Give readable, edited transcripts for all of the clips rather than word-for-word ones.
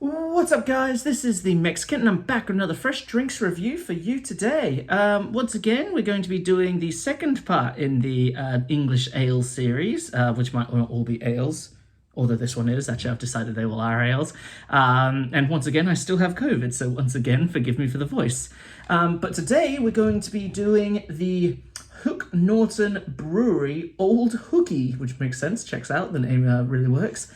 What's up, guys? This is the Mexican, and I'm back with another fresh drinks review for you today. Once again, we're going to be doing the second part in the English ale series, which might not all be ales, although this one is. Actually, I've decided they all are ales. And once again, I still have COVID, so once again, forgive me for the voice. But today, we're going to be doing the Hook Norton Brewery Old Hooky, which makes sense, checks out, the name really works.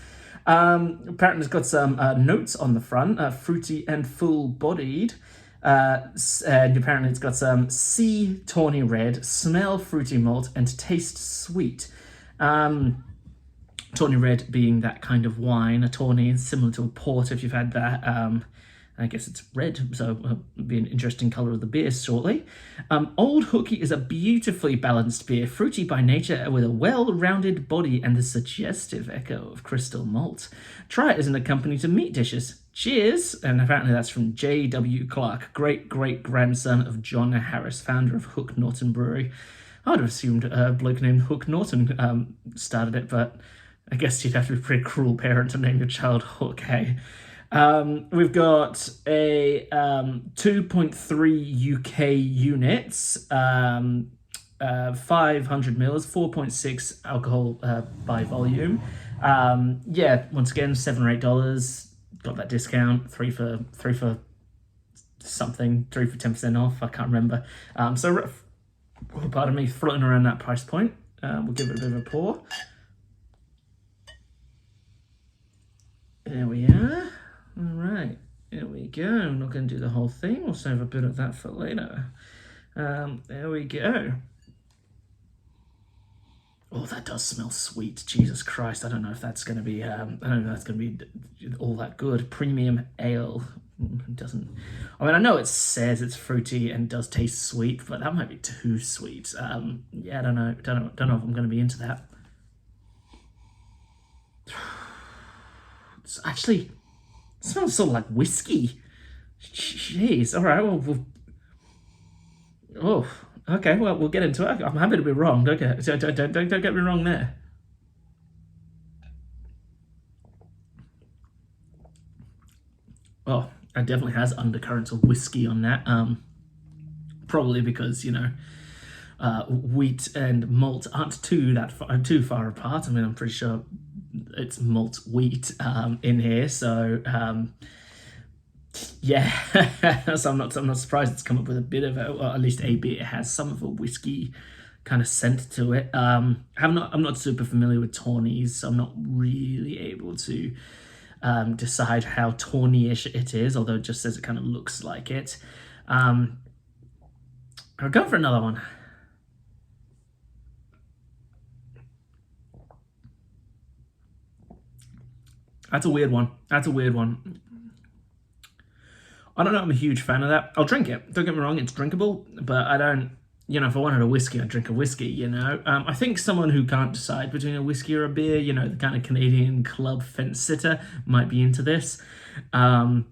Apparently it's got some notes on the front, fruity and full-bodied, and apparently it's got some sea tawny red, smell fruity malt, and taste sweet. Tawny red being that kind of wine, a tawny is similar to a port if you've had that. I guess it's red, so it'll be an interesting colour of the beer shortly. Old Hooky is a beautifully balanced beer, fruity by nature with a well-rounded body and the suggestive echo of crystal malt. Try it as an accompaniment to meat dishes. Cheers! And apparently that's from J.W. Clark, great-great-grandson of John Harris, founder of Hook Norton Brewery. I would have assumed a bloke named Hook Norton started it, but I guess you'd have to be a pretty cruel parent to name your child Hook, hey? We've got a 2.3 UK units, 500 mils, 4.6 alcohol by volume. Yeah, once again, $7 or $8. Got that discount, three for something, 3 for 10% off. I can't remember. So pardon me, floating around that price point. We'll give it a bit of a pour. There we are. All right, here we go. I'm not going to do the whole thing. We'll save a bit of that for later. There we go. Oh, that does smell sweet. Jesus Christ, I don't know if that's going to be. I don't know if that's going to be all that good. Premium ale. It doesn't. I mean, I know it says it's fruity and does taste sweet, but that might be too sweet. Yeah, I don't know. Don't know if I'm going to be into that. It's actually. It smells sort of like whiskey. Jeez. All right. Well, oh, okay. Well, we'll get into it. I'm happy to be wrong. Don't get me wrong there. Oh, it definitely has undercurrents of whiskey on that. Probably because wheat and malt aren't too far apart. I mean, I'm pretty sure it's malt wheat in here, so yeah. So I'm not surprised it's come up with a bit of or at least a bit. It has some of a whiskey kind of scent to it. I'm not super familiar with tawnies, so I'm not really able to decide how tawny-ish it is, although it just says it kind of looks like it. I'll go for another one. That's a weird one. I don't know, I'm a huge fan of that. I'll drink it. Don't get me wrong, it's drinkable, but I don't, if I wanted a whiskey, I'd drink a whiskey, I think someone who can't decide between a whiskey or a beer, the kind of Canadian club fence sitter might be into this. For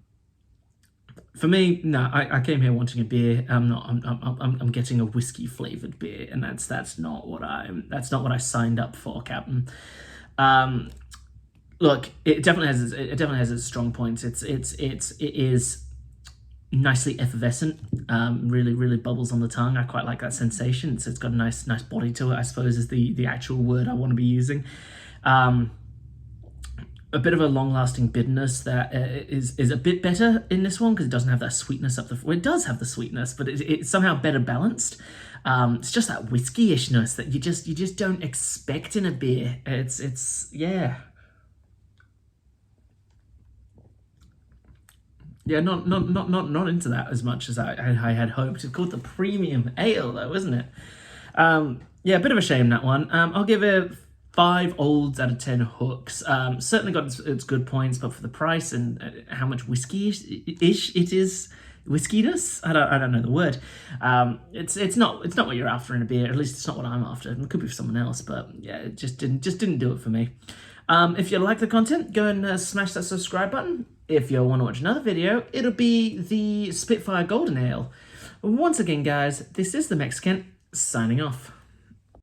me, no, I came here wanting a beer. I'm getting a whiskey flavored beer, and that's not what I signed up for, Captain. Look, it definitely has its strong points. It is nicely effervescent. Really bubbles on the tongue. I quite like that sensation. It's got a nice body to it, I suppose, is the actual word I want to be using. A bit of a long-lasting bitterness that is a bit better in this one because it doesn't have that sweetness up the. Well, it does have the sweetness, but it's somehow better balanced. It's just that whiskey-ishness that you just don't expect in a beer. It's yeah. Yeah, not into that as much as I had hoped. It's called the Premium Ale, though, isn't it? Yeah, a bit of a shame, that one. I'll give it 5 olds out of 10 hooks. Certainly got its good points, but for the price and how much whiskey-ish it is, whiskiness? I don't know the word. It's not what you're after in a beer. At least it's not what I'm after. It could be for someone else, but yeah, it just didn't do it for me. If you like the content, go and smash that subscribe button. If you want to watch another video, it'll be the Spitfire Golden Ale. Once again, guys, this is the Mexican signing off.